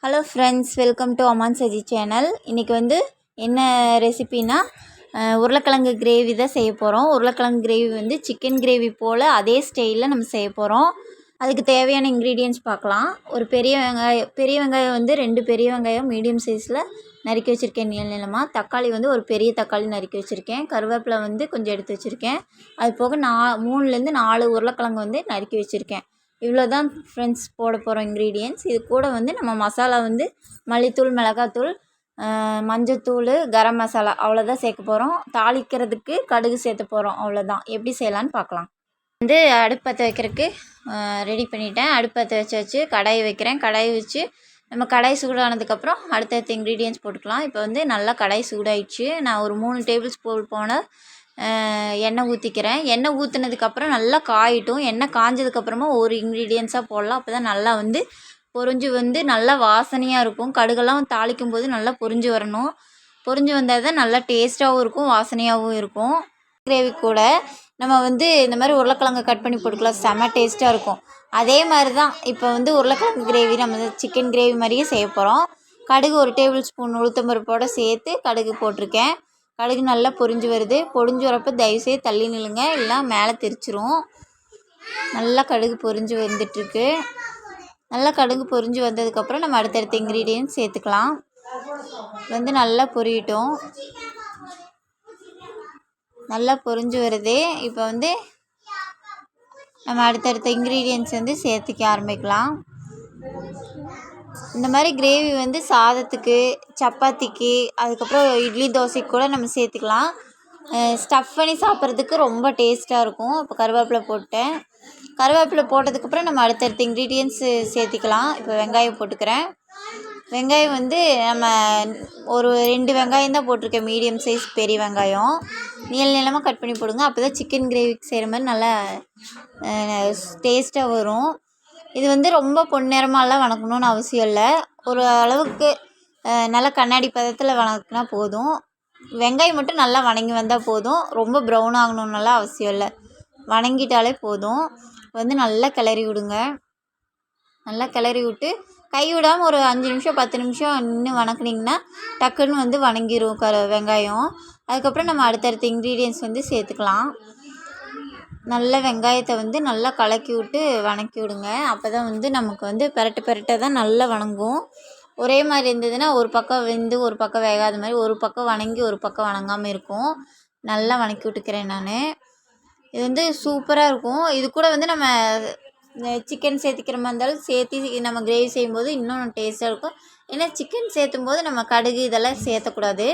Hello friends, welcome to Aman Saji channel. இன்றைக்கி வந்து என்ன ரெசிபினா உருளைக்கிழங்கு கிரேவி தான் செய்ய போகிறோம். உருளைக்கிழங்கு கிரேவி வந்து சிக்கன் கிரேவி போல் அதே ஸ்டைலில் நம்ம செய்ய போகிறோம். அதுக்கு தேவையான இன்க்ரீடியன்ட்ஸ் பார்க்கலாம். ஒரு பெரிய வெங்காயம் வந்து 2 பெரிய வெங்காயம் மீடியம் சைஸில் நறுக்கி வச்சுருக்கேன் நீளமாக. தக்காளி வந்து ஒரு பெரிய தக்காளி நறுக்கி வச்சுருக்கேன். கருவேப்பிலை வந்து கொஞ்சம் எடுத்து வச்சுருக்கேன். அது போக 3லேருந்து 4 உருளைக்கிழங்கு வந்து நறுக்கி வச்சுருக்கேன். இவ்வளோ தான் ஃப்ரெண்ட்ஸ் போட போகிறோம் இன்க்ரீடியன்ட்ஸ். இது கூட வந்து நம்ம மசாலா வந்து மல்லித்தூள், மிளகாத்தூள், மஞ்சத்தூள், கரம் மசாலா அவ்வளோதான் சேர்க்க போகிறோம். தாளிக்கிறதுக்கு கடுகு சேர்த்த போகிறோம். அவ்வளோதான். எப்படி செய்யலான்னு பார்க்கலாம். வந்து அடுப்பு பற்ற வைக்கிறதுக்கு ரெடி பண்ணிட்டேன். அடுப்பு பற்ற வச்சு கடாயை வைக்கிறேன். கடாயை வச்சு நம்ம கடாய் சூடானதுக்கப்புறம் அடுத்தடுத்த இன்க்ரீடியன்ட்ஸ் போட்டுக்கலாம். இப்போ வந்து நல்லா கடாய் சூடாயிடுச்சு. நான் ஒரு 3 டேபிள் ஸ்பூன் போன எண்ணெய் ஊற்றிக்கிறேன். எண்ணெய் ஊற்றுனதுக்கப்புறம் நல்லா காயிட்டும். எண்ணெய் காஞ்சதுக்கப்புறமா ஒரு இன்க்ரீடியன்ஸாக போடலாம். அப்போ தான் நல்லா வந்து பொரிஞ்சு வந்து நல்லா வாசனையாக இருக்கும். கடுகெல்லாம் தாளிக்கும் போது நல்லா பொரிஞ்சு வரணும். பொரிஞ்சு வந்தால் தான் நல்லா டேஸ்ட்டாகவும் இருக்கும், வாசனையாகவும் இருக்கும். கிரேவி கூட நம்ம வந்து இந்த மாதிரி உருளைக்கிழங்கு கட் பண்ணி போட்டுக்கலாம். செம்ம டேஸ்ட்டாக இருக்கும். அதே மாதிரி தான் இப்போ வந்து உருளைக்கிழங்கு கிரேவி நம்ம சிக்கன் கிரேவி மாதிரியே செய்ய போகிறோம். கடுகு 1 டேபிள் ஸ்பூன் உளுத்தம்பருப்போடு சேர்த்து கடுகு போட்டிருக்கேன். கடுகு நல்லா பொரிஞ்சு வருது. பொரிஞ்சு வரப்போ தயவுசெய்து தள்ளி நில்லுங்க, இல்லை மேலே தெரிச்சிரும். நல்லா கடுகு பொரிஞ்சு வந்துட்டுருக்கு. நல்லா கடுகு பொரிஞ்சு வந்ததுக்கப்புறம் நம்ம அடுத்தடுத்த இன்க்ரீடியன்ட்ஸ் சேர்த்துக்கலாம். வந்து நல்லா பொரியட்டும். நல்லா பொரிஞ்சு வருது. இப்போ வந்து நம்ம அடுத்தடுத்த இன்க்ரீடியன்ட்ஸ் வந்து சேர்த்துக்க ஆரம்பிக்கலாம். இந்த மாதிரி கிரேவி வந்து சாதத்துக்கு, சப்பாத்திக்கு, அதுக்கப்புறம் இட்லி தோசைக்கு கூட நம்ம சேர்த்துக்கலாம். ஸ்டஃப் பண்ணி சாப்பிட்றதுக்கு ரொம்ப டேஸ்ட்டாக இருக்கும். இப்போ கருவேப்பிலை போட்டேன். கருவேப்பிலை போட்டதுக்கப்புறம் நம்ம அடுத்தடுத்த இன்க்ரீடியன்ட்ஸு சேர்த்திக்கலாம். இப்போ வெங்காயம் போட்டுக்கிறேன். வெங்காயம் வந்து நம்ம ஒரு 2 வெங்காயம் தான் போட்டிருக்கேன். மீடியம் சைஸ் பெரிய வெங்காயம் நீளமாக கட் பண்ணி போடுங்க. அப்போ தான் சிக்கன் கிரேவிக்கு செய்கிற மாதிரி நல்லா டேஸ்ட்டாக வரும். இது வந்து ரொம்ப பொன்னிறமாலாம் வணக்கணும்னு அவசியம் இல்லை. ஒரு அளவுக்கு நல்லா கண்ணாடி பதத்தில் வணக்கினா போதும். வெங்காயம் மட்டும் நல்லா வணங்கி வந்தால் போதும். ரொம்ப ப்ரௌன் ஆகணும்னுலாம் அவசியம் இல்லை. வணங்கிட்டாலே போதும். வந்து நல்லா கிளறி விடுங்க. நல்லா கிளறி விட்டு கை விடாமல் ஒரு 5 நிமிஷம் 10 நிமிஷம் நின்று வணக்குனிங்கன்னா டக்குன்னு வந்து வணங்கிடும் வெங்காயம். அதுக்கப்புறம் நம்ம அடுத்தடுத்த இன்க்ரீடியன்ட்ஸ் வந்து சேர்த்துக்கலாம். நல்ல வெங்காயத்தை வந்து நல்லா கலக்கி விட்டு வணக்கி விடுங்க. அப்போ தான் வந்து நமக்கு வந்து பெரட்ட தான் நல்லா வணங்கும். ஒரே மாதிரி இருந்ததுன்னா ஒரு பக்கம் வெந்து ஒரு பக்கம் வேகாத மாதிரி, ஒரு பக்கம் வணங்கி ஒரு பக்கம் வணங்காமல் இருக்கும். நல்லா வணக்கி விட்டுக்கிறேன் நான். இது வந்து சூப்பராக இருக்கும். இது கூட வந்து நம்ம சிக்கன் சேர்த்திக்கிற மாதிரி இருந்தாலும் சேர்த்து நம்ம கிரேவி செய்யும்போது இன்னும் டேஸ்ட்டாக இருக்கும். ஏன்னா சிக்கன் சேர்த்தும் போது நம்ம கடுகு இதெல்லாம் சேர்த்தக்கூடாது.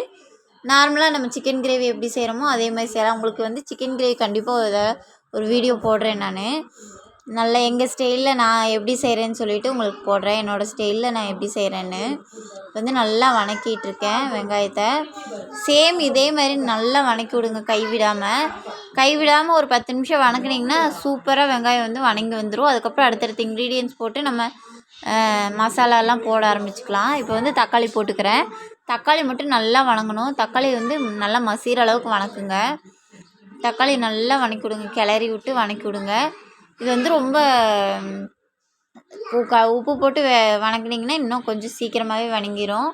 நார்மலாக நம்ம சிக்கன் கிரேவி எப்படி செய்கிறோமோ அதே மாதிரி செய்யலாம். உங்களுக்கு வந்து சிக்கன் கிரேவி கண்டிப்பாக ஒரு வீடியோ போடுறேன் நான். நல்லா எங்கள் ஸ்டைலில் நான் எப்படி செய்கிறேன்னு சொல்லிவிட்டு உங்களுக்கு போடுறேன். என்னோடய ஸ்டைலில் நான் எப்படி செய்கிறேன்னு. வந்து நல்லா வணக்கிட்டுருக்கேன் வெங்காயத்தை. சேம் இதே மாதிரி நல்லா வணக்கி விடுங்க கைவிடாமல் ஒரு 10 நிமிஷம் வணக்குனிங்கன்னா சூப்பராக வெங்காயம் வந்து வணங்கி வந்துடும். அதுக்கப்புறம் அடுத்தடுத்த இன்க்ரீடியன்ட்ஸ் போட்டு நம்ம மசாலாலாம் போட ஆரம்பிச்சுக்கலாம். இப்போ வந்து தக்காளி போட்டுக்கிறேன். தக்காளி மட்டும் நல்லா வணங்கணும். தக்காளி வந்து நல்லா மசிகிற அளவுக்கு வணக்குங்க. தக்காளி நல்லா வணக்கி விடுங்க. கிளறி விட்டு வணக்கி விடுங்க. இது வந்து ரொம்ப உப்பு போட்டு வணக்குனிங்கன்னா இன்னும் கொஞ்சம் சீக்கிரமாகவே வணங்கிடும்.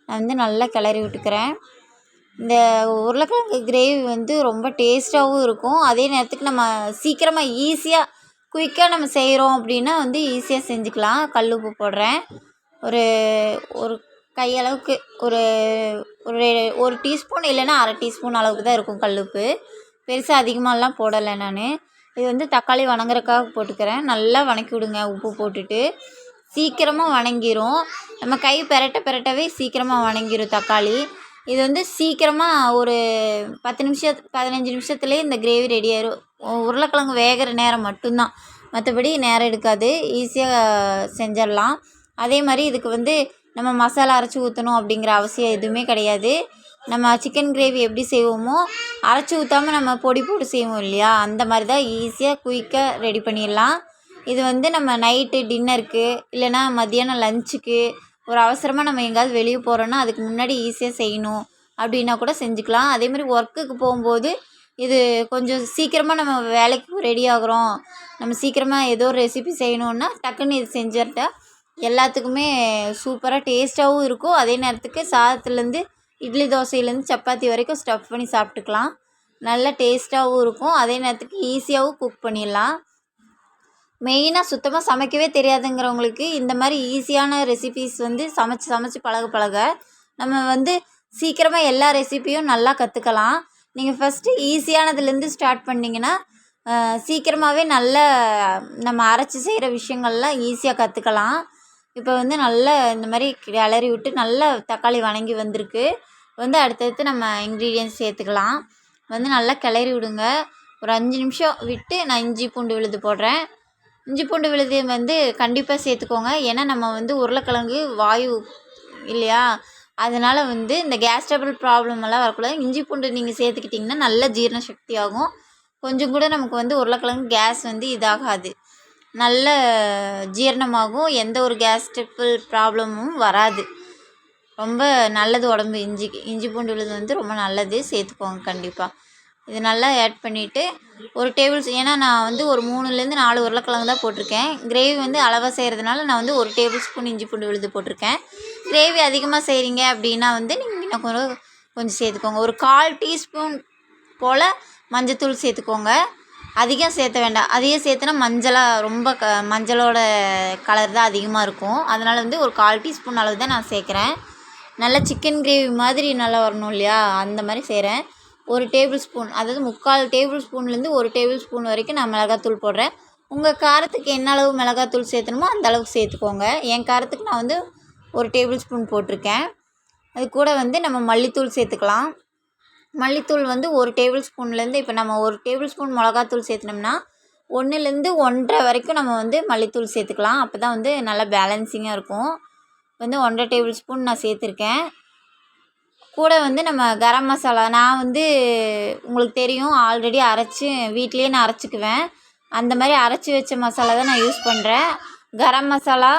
நான் வந்து நல்லா கிளறி விட்டுக்கிறேன். இந்த உருளைக்கிழங்கு கிரேவி வந்து ரொம்ப டேஸ்ட்டாகவும் இருக்கும். அதே நேரத்துக்கு நம்ம சீக்கிரமாக ஈஸியாக குயிக்காக நம்ம செய்கிறோம் அப்படின்னா வந்து ஈஸியாக செஞ்சுக்கலாம். கல் உப்பு போடுறேன். ஒரு கையளவுக்கு ஒரு ஒரு டீஸ்பூன் இல்லைன்னா 1/2 டீஸ்பூன் அளவுக்கு தான் இருக்கும் கல் உப்பு. பெருசாக அதிகமாகலாம் போடலை நான். இது வந்து தக்காளி வணங்குறதுக்காக போட்டுக்கிறேன். நல்லா வணக்கி விடுங்க உப்பு போட்டுட்டு. சீக்கிரமாக வணங்கிரும். நம்ம கை பெரட்டவே சீக்கிரமாக வணங்கிரும் தக்காளி. இது வந்து சீக்கிரமாக ஒரு 10 நிமிஷம் 15 நிமிஷத்துலேயே இந்த கிரேவி ரெடி ஆயிடும். உருளைக்கிழங்கு வேகிற நேரம் மட்டும்தான், மற்றபடி நேரம் எடுக்காது. ஈஸியாக செஞ்சிடலாம். அதே மாதிரி இதுக்கு வந்து நம்ம மசாலா அரைச்சி ஊற்றணும் அப்படிங்கிற அவசியம் எதுவுமே கிடையாது. நம்ம சிக்கன் கிரேவி எப்படி செய்வோமோ அரைச்சி ஊற்றாமல் நம்ம பொடி போட்டு செய்வோம் இல்லையா, அந்த மாதிரி தான் ஈஸியாக குயிக்காக ரெடி பண்ணிடலாம். இது வந்து நம்ம நைட்டு டின்னருக்கு இல்லைனா மத்தியானம் லஞ்சுக்கு ஒரு அவசரமாக நம்ம எங்கேயாவது வெளியே போகிறோன்னா அதுக்கு முன்னாடி ஈஸியாக செய்யணும் அப்படின்னா கூட செஞ்சுக்கலாம். அதேமாதிரி ஒர்க்குக்கு போகும்போது இது கொஞ்சம் சீக்கிரமாக நம்ம வேலைக்கு ரெடி ஆகிறோம், நம்ம சீக்கிரமாக ஏதோ ஒரு ரெசிபி செய்யணுன்னா டக்குன்னு இது செஞ்சுட்டா எல்லாத்துக்குமே சூப்பராக டேஸ்ட்டாகவும் இருக்கும். அதே நேரத்துக்கு சாதத்துலேருந்து இட்லி தோசையிலேருந்து சப்பாத்தி வரைக்கும் ஸ்டஃப் பண்ணி சாப்பிட்டுக்கலாம். நல்ல டேஸ்ட்டாகவும் இருக்கும். அதே நேரத்துக்கு ஈஸியாகவும் குக் பண்ணிடலாம். மெயினாக சுத்தமாக சமைக்கவே தெரியாதுங்கிறவங்களுக்கு இந்த மாதிரி ஈஸியான ரெசிபீஸ் வந்து சமைச்சு பழக நம்ம வந்து சீக்கிரமாக எல்லா ரெசிப்பியும் நல்லா கற்றுக்கலாம். நீங்கள் ஃபஸ்ட்டு ஈஸியானதுலேருந்து ஸ்டார்ட் பண்ணிங்கன்னா சீக்கிரமாகவே நல்ல நம்ம அரைச்சி செய்கிற விஷயங்கள்லாம் ஈஸியாக கற்றுக்கலாம். இப்போ வந்து நல்லா இந்த மாதிரி கிளறி விட்டு நல்லா தக்காளி வணங்கி வந்திருக்கு. வந்து அடுத்தடுத்து நம்ம இன்க்ரீடியன்ட்ஸ் சேர்த்துக்கலாம். வந்து நல்லா கிளறி விடுங்க. ஒரு 5 நிமிஷம் விட்டு நான் இஞ்சி பூண்டு விழுது போடுறேன். இஞ்சி பூண்டு விழுது வந்து கண்டிப்பாக சேர்த்துக்கோங்க. ஏன்னா நம்ம வந்து உருளைக்கிழங்கு வாயு இல்லையா, அதனால் வந்து இந்த கேஸ் ட்ரபிள் ப்ராப்ளம் எல்லாம் வரக்கூடாது. இஞ்சி பூண்டு நீங்கள் சேர்த்துக்கிட்டிங்கன்னா நல்ல ஜீரண சக்தி ஆகும். கொஞ்சம் கூட நமக்கு வந்து உருளைக்கிழங்கு கேஸ் வந்து இதாகாது, நல்ல ஜீரணமாகும். எந்த ஒரு கேஸ் ட்ரபிள் ப்ராப்ளமும் வராது. ரொம்ப நல்லது உடம்பு. இஞ்சி பூண்டு விழுது வந்து ரொம்ப நல்லது, சேர்த்துக்கோங்க கண்டிப்பாக. இது நல்லா ஆட் பண்ணிவிட்டு ஒரு ஏன்னா நான் வந்து ஒரு 3லேருந்து 4 உருளைக்கிழங்கு தான் போட்டிருக்கேன். கிரேவி வந்து அளவாக செய்கிறதுனால நான் வந்து 1 டேபிள் ஸ்பூன் இஞ்சி பூண்டு விழுது போட்டிருக்கேன். கிரேவி அதிகமாக செய்கிறீங்க அப்படின்னா வந்து நீங்கள் இன்னும் கொஞ்சம் சேர்த்துக்கோங்க. ஒரு 1/4 டீஸ்பூன் போல் மஞ்சத்தூள் சேர்த்துக்கோங்க. அதிகம் சேர்த்த வேண்டாம். அதிகம் சேர்த்துனா மஞ்சளாக ரொம்ப மஞ்சளோட கலர் தான் அதிகமாக இருக்கும். அதனால் வந்து ஒரு 1/4 டீஸ்பூன் அளவு தான் நான் சேர்க்குறேன். நல்லா சிக்கன் கிரேவி மாதிரி நல்லா வரணும் இல்லையா, அந்த மாதிரி செய்கிறேன். 1 டேபிள் ஸ்பூன், அதாவது 3/4 டேபிள் ஸ்பூன்லேருந்து 1 டேபிள் ஸ்பூன் வரைக்கும் நான் மிளகாத்தூள் போடுறேன். உங்கள் காரத்துக்கு என்ன அளவு மிளகாத்தூள் சேர்த்தணுமோ அந்த அளவுக்கு சேர்த்துக்கோங்க. என் காரத்துக்கு நான் வந்து 1 டேபிள் ஸ்பூன் போட்டிருக்கேன். அது கூட வந்து நம்ம மல்லித்தூள் சேர்த்துக்கலாம். மல்லித்தூள் வந்து 1 டேபிள் ஸ்பூன்லேருந்து இப்போ நம்ம 1 டேபிள் ஸ்பூன் மிளகாத்தூள் சேர்த்துனோம்னா 1லேருந்து 1.5 வரைக்கும் நம்ம வந்து மல்லித்தூள் சேர்த்துக்கலாம். அப்போ தான் வந்து நல்லா பேலன்சிங்காக இருக்கும். வந்து 1.5 டேபிள் ஸ்பூன் நான் சேர்த்துருக்கேன். கூட வந்து நம்ம கரம் மசாலா, நான் வந்து உங்களுக்கு தெரியும் ஆல்ரெடி அரைச்சி வீட்லேயே நான் அரைச்சிக்குவேன். அந்த மாதிரி அரைச்சி வச்ச மசாலா தான் நான் யூஸ் பண்ணுறேன். கரம் மசாலா,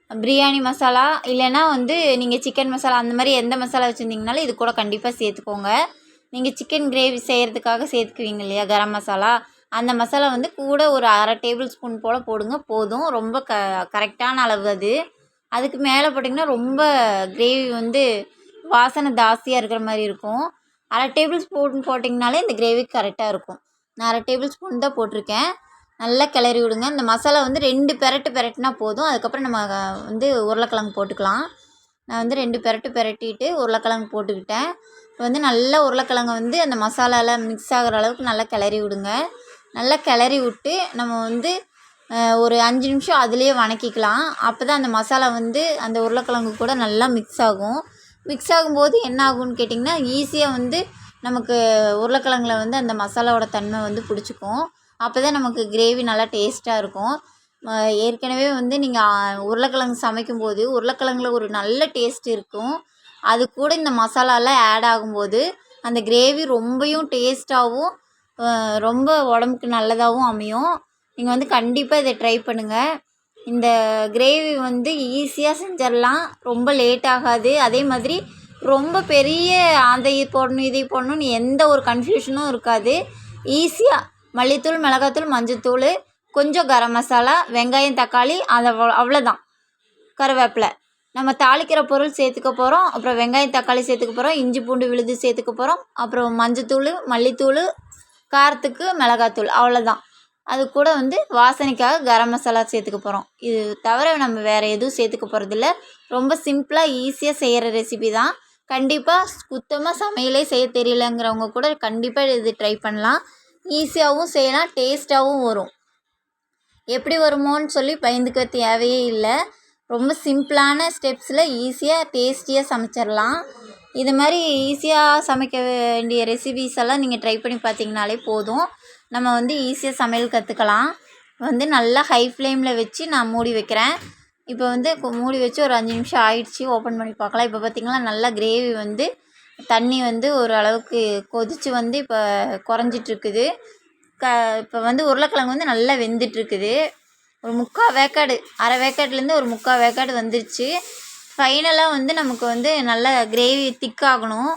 பிரியாணி மசாலா, இல்லைன்னா வந்து நீங்கள் சிக்கன் மசாலா, அந்த மாதிரி எந்த மசாலா வச்சுருந்தீங்கனாலும் இது கூட கண்டிப்பாக சேர்த்துக்கோங்க. நீங்கள் சிக்கன் கிரேவி செய்கிறதுக்காக சேர்த்துக்குவீங்க இல்லையா கரம் மசாலா, அந்த மசாலா வந்து கூட ஒரு 1/2 டேபிள் ஸ்பூன் போல் போடுங்க, போதும். ரொம்ப கரெக்டான அளவு அது. அதுக்கு மேலே போட்டிங்கன்னா ரொம்ப கிரேவி வந்து வாசனை ஜாஸ்தியாக இருக்கிற மாதிரி இருக்கும். 1/2 டேபிள் ஸ்பூன் போட்டிங்கனாலே இந்த கிரேவி கரெக்டாக இருக்கும். நான் 1/2 டேபிள் ஸ்பூன் தான் போட்டிருக்கேன். நல்லா கிளறி விடுங்க. இந்த மசாலா வந்து 2 பெரட்டுனா போதும். அதுக்கப்புறம் நம்ம வந்து உருளைக்கிழங்கு போட்டுக்கலாம். நான் வந்து 2 பெரட்டிட்டு உருளைக்கிழங்கு போட்டுக்கிட்டேன். இப்போ வந்து நல்லா உருளைக்கிழங்கு வந்து அந்த மசாலாவில் மிக்ஸ் ஆகிற அளவுக்கு நல்லா கிளறி விடுங்க. நல்லா கிளறி விட்டு நம்ம வந்து ஒரு 5 நிமிஷம் அதுலேயே வணக்கிக்கலாம். அப்போ தான் அந்த மசாலா வந்து அந்த உருளைக்கிழங்கு கூட நல்லா மிக்ஸ் ஆகும். மிக்ஸ் ஆகும்போது என்ன ஆகும்னு கேட்டிங்கன்னா ஈஸியாக வந்து நமக்கு உருளைக்கிழங்குல வந்து அந்த மசாலாவோட தன்மை வந்து பிடிச்சிக்கும். அப்போ தான் நமக்கு கிரேவி நல்லா டேஸ்ட்டாக இருக்கும். ஏற்கனவே வந்து நீங்கள் உருளைக்கிழங்கு சமைக்கும்போது உருளைக்கிழங்குல ஒரு நல்ல டேஸ்ட் இருக்கும். அது கூட இந்த மசாலாலாம் ஆட் ஆகும்போது அந்த கிரேவி ரொம்பவும் டேஸ்ட்டாகவும் ரொம்ப உடம்புக்கு நல்லதாகவும் அமையும். நீங்கள் வந்து கண்டிப்பாக இதை ட்ரை பண்ணுங்கள். இந்த கிரேவி வந்து ஈஸியாக செஞ்சிடலாம், ரொம்ப லேட் ஆகாது. அதே மாதிரி ரொம்ப பெரிய அதை போடணும் இதை போடணும்னு எந்த ஒரு கன்ஃபியூஷனும் இருக்காது. ஈஸியாக மல்லித்தூள், மிளகாத்தூள், மஞ்சத்தூள், கொஞ்சம் கரம் மசாலா, வெங்காயம், தக்காளி, அதை அவ்வளோதான். கருவேப்பிலை, நம்ம தாளிக்கிற பொருள் சேர்த்துக்க போகிறோம். அப்புறம் வெங்காயம், தக்காளி சேர்த்துக்க போகிறோம். இஞ்சி பூண்டு விழுது சேர்த்துக்க போகிறோம். அப்புறம் மஞ்சத்தூள், மல்லித்தூள், காரத்துக்கு மிளகாத்தூள், அவ்வளோதான். அது கூட வந்து வாசனைக்காக கரம் மசாலா சேர்த்துக்க போகிறோம். இது தவிர நம்ம வேறு எதுவும் சேர்த்துக்க போகிறதில்ல. ரொம்ப சிம்பிளாக ஈஸியாக செய்கிற ரெசிபி தான். கண்டிப்பாக சுத்தமாக சமையலே செய்ய தெரியலங்கிறவங்க கூட கண்டிப்பாக இது ட்ரை பண்ணலாம். ஈஸியாகவும் செய்யலாம், டேஸ்ட்டாகவும் வரும். எப்படி வருமோன்னு சொல்லி பயந்துக்க தேவையே இல்லை. ரொம்ப சிம்பிளான ஸ்டெப்ஸில் ஈஸியாக டேஸ்டியாக சமைச்சிடலாம். இது மாதிரி ஈஸியாக சமைக்க வேண்டிய ரெசிபிஸ் எல்லாம் நீங்கள் ட்ரை பண்ணி பார்த்தீங்கனாலே போதும். நம்ம வந்து ஈஸியாக சமையல் கற்றுக்கலாம். வந்து நல்லா ஹை ஃப்ளேமில் வச்சு நான் மூடி வைக்கிறேன். இப்போ வந்து மூடி வச்சு ஒரு 5 நிமிஷம் ஆயிடுச்சு. ஓப்பன் பண்ணி பார்க்கலாம். இப்போ பார்த்திங்கன்னா நல்லா கிரேவி வந்து தண்ணி வந்து ஒரு அளவுக்கு கொதித்து வந்து இப்போ குறைஞ்சிட்ருக்குது. இப்போ வந்து உருளைக்கிழங்கு வந்து நல்லா வெந்துட்டுருக்குது. ஒரு 3/4 வேக்காடு, அரை வேக்காட்லேருந்து ஒரு 3/4 வேக்காடு வந்துருச்சு. ஃபைனலாக வந்து நமக்கு வந்து நல்லா கிரேவி திக்காகணும்.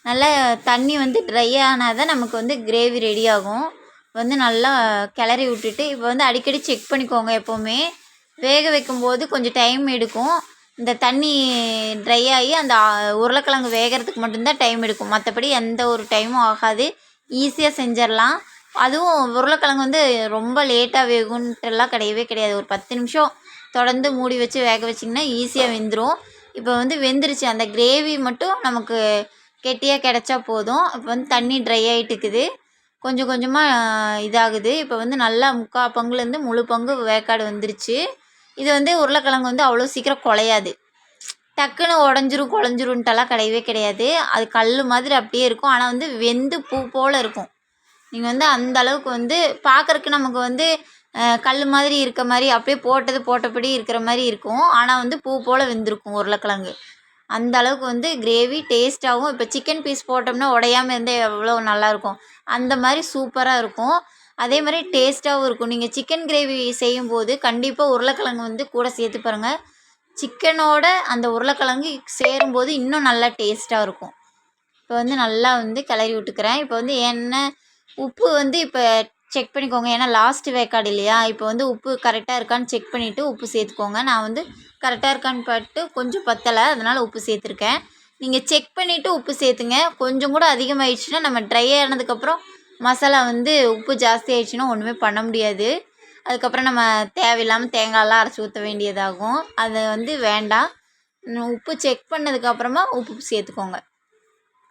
நல்லா தண்ணி வந்து ட்ரை ஆனால் தான் நமக்கு வந்து கிரேவி ரெடி ஆகும். வந்து நல்லா கிளறி விட்டுட்டு இப்போ வந்து அடிக்கடி செக் பண்ணிக்கோங்க எப்போவுமே. வேக வைக்கும்போது கொஞ்சம் டைம் எடுக்கும். இந்த தண்ணி ட்ரை ஆகி அந்த உருளைக்கிழங்கு வேகிறதுக்கு மட்டும்தான் டைம் எடுக்கும். மற்றபடி எந்த ஒரு டைமும் ஆகாது. ஈஸியாக செஞ்சிடலாம். அதுவும் உருளைக்கிழங்கு வந்து ரொம்ப லேட்டாக வேகுன்ட்டுலாம் கிடையவே கிடையாது. ஒரு 10 நிமிஷம் தொடர்ந்து மூடி வச்சு வேக வச்சிங்கன்னா ஈஸியாக வெந்துடும். இப்போ வந்து வெந்துருச்சு. அந்த கிரேவி மட்டும் நமக்கு கெட்டியாக கிடச்சா போதும். இப்போ வந்து தண்ணி ட்ரை ஆகிட்டுக்குது. கொஞ்சம் கொஞ்சமாக இதாகுது. இப்போ வந்து நல்லா 3/4 பங்குலேருந்து முழு பங்கு வேக்காடு வந்துருச்சு. இது வந்து உருளைக்கிழங்கு வந்து அவ்வளோ சீக்கிரம் குலையாது. டக்குன்னு உடஞ்சிரும் குழஞ்சிருன்ட்டெல்லாம் கிடையவே கிடையாது. அது கல் மாதிரி அப்படியே இருக்கும். ஆனால் வந்து வெந்து பூ போல் இருக்கும். நீங்கள் வந்து அந்த அளவுக்கு வந்து பார்க்குறக்கு நமக்கு வந்து கல் மாதிரி இருக்க மாதிரி அப்படியே போட்டபடி இருக்கிற மாதிரி இருக்கும். ஆனால் வந்து பூ போல் வெந்திருக்கும் உருளைக்கிழங்கு. அந்த அளவுக்கு வந்து கிரேவி டேஸ்ட்டாகவும், இப்போ சிக்கன் பீஸ் போட்டோம்னா உடையாமல் இருந்தால் எவ்வளோ நல்லாயிருக்கும், அந்த மாதிரி சூப்பராக இருக்கும். அதே மாதிரி டேஸ்ட்டாகவும் இருக்கும். நீங்கள் சிக்கன் கிரேவி செய்யும்போது கண்டிப்பாக உருளைக்கிழங்கு வந்து கூட சேர்த்து பாருங்கள். சிக்கனோட அந்த உருளைக்கிழங்கு சேரும்போது இன்னும் நல்லா டேஸ்ட்டாக இருக்கும். இப்போ வந்து நல்லா வந்து கிளறி விட்டுக்கிறேன். இப்போ வந்து உப்பு வந்து இப்போ செக் பண்ணிக்கோங்க. ஏன்னா லாஸ்ட்டு வேக்காடு இல்லையா? இப்போ வந்து உப்பு கரெக்டாக இருக்கான்னு செக் பண்ணிவிட்டு உப்பு சேர்த்துக்கோங்க. நான் வந்து கரெக்டாக இருக்கான்னு பார்த்து கொஞ்சம் பத்தலை, அதனால் உப்பு சேர்த்துருக்கேன். நீங்கள் செக் பண்ணிவிட்டு உப்பு சேர்த்துங்க. கொஞ்சம் கூட அதிகமாகிடுச்சுன்னா நம்ம ட்ரை ஆனதுக்கப்புறம் மசாலா வந்து உப்பு ஜாஸ்தி ஆகிடுச்சுன்னா ஒன்றுமே பண்ண முடியாது. அதுக்கப்புறம் நம்ம தேவையில்லாமல் தேங்காயெல்லாம் அரைச்சி ஊற்ற வேண்டியதாகும். அது வந்து வேண்டாம். உப்பு செக் பண்ணதுக்கப்புறமா உப்பு சேர்த்துக்கோங்க.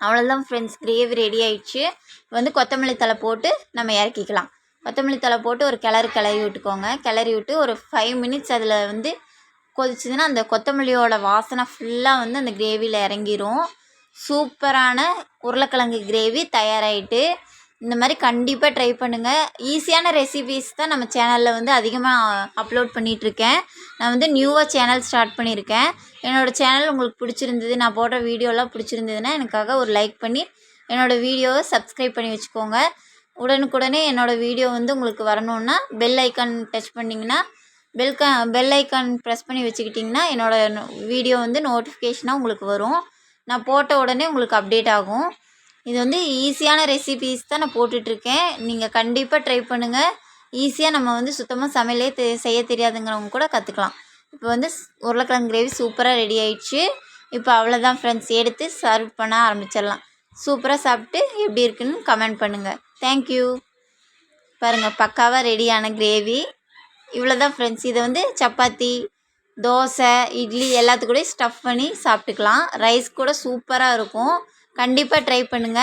அவ்வளோதான் ஃப்ரெண்ட்ஸ், கிரேவி ரெடி ஆயிடுச்சு. வந்து கொத்தமல்லி தழை போட்டு நம்ம இறக்கிக்கலாம். கொத்தமல்லி தழை போட்டு ஒரு கிளறி விட்டுக்கோங்க. கிளறி விட்டு ஒரு 5 மினிட்ஸ் அதில் வந்து கொதிச்சதுன்னா அந்த கொத்தமல்லியோட வாசனை ஃபுல்லாக வந்து அந்த கிரேவியில் இறங்கிரும். சூப்பரான உருளைக்கிழங்கு கிரேவி தயாராகிட்டு. இந்த மாதிரி கண்டிப்பாக ட்ரை பண்ணுங்கள். ஈஸியான ரெசிபீஸ் தான் நம்ம சேனலில் வந்து அதிகமாக அப்லோட் பண்ணிகிட்ருக்கேன். நான் வந்து நியூவாக சேனல் ஸ்டார்ட் பண்ணியிருக்கேன். என்னோடய சேனல் உங்களுக்கு பிடிச்சிருந்தது, நான் போடுற வீடியோலாம் பிடிச்சிருந்ததுன்னா எனக்காக ஒரு லைக் பண்ணி என்னோடய வீடியோவை சப்ஸ்கிரைப் பண்ணி வச்சுக்கோங்க. உடனுக்குடனே என்னோடய வீடியோ வந்து உங்களுக்கு வரணுன்னா பெல் ஐக்கான் டச் பண்ணிங்கன்னா பெல் ஐக்கான் ப்ரெஸ் பண்ணி வச்சுக்கிட்டிங்கன்னா என்னோடய வீடியோ வந்து நோட்டிஃபிகேஷனாக உங்களுக்கு வரும். நான் போட்ட உடனே உங்களுக்கு அப்டேட் ஆகும். இது வந்து ஈஸியான ரெசிபீஸ் தான் நான் போட்டுட்ருக்கேன். நீங்கள் கண்டிப்பாக ட்ரை பண்ணுங்கள். ஈஸியாக நம்ம வந்து சுத்தமாக சமையலே செய்ய தெரியாதுங்கிறவங்க கூட கற்றுக்கலாம். இப்போ வந்து உருளைக்கிழங்கு கிரேவி சூப்பராக ரெடி ஆயிடுச்சு. இப்போ அவ்வளோதான் ஃப்ரெண்ட்ஸ், எடுத்து சர்வ் பண்ண ஆரம்பிச்சிடலாம். சூப்பராக சாப்பிட்டு எப்படி இருக்குன்னு கமெண்ட் பண்ணுங்கள். தேங்க்யூ. பாருங்கள், பக்காவாக ரெடியான கிரேவி. இவ்வளோ தான் ஃப்ரெண்ட்ஸ். இதை வந்து சப்பாத்தி, தோசை, இட்லி எல்லாத்துக்கூடயும் ஸ்டஃப் பண்ணி சாப்பிட்டுக்கலாம். ரைஸ் கூட சூப்பராக இருக்கும். கண்டிப்பாக ட்ரை பண்ணுங்கள்.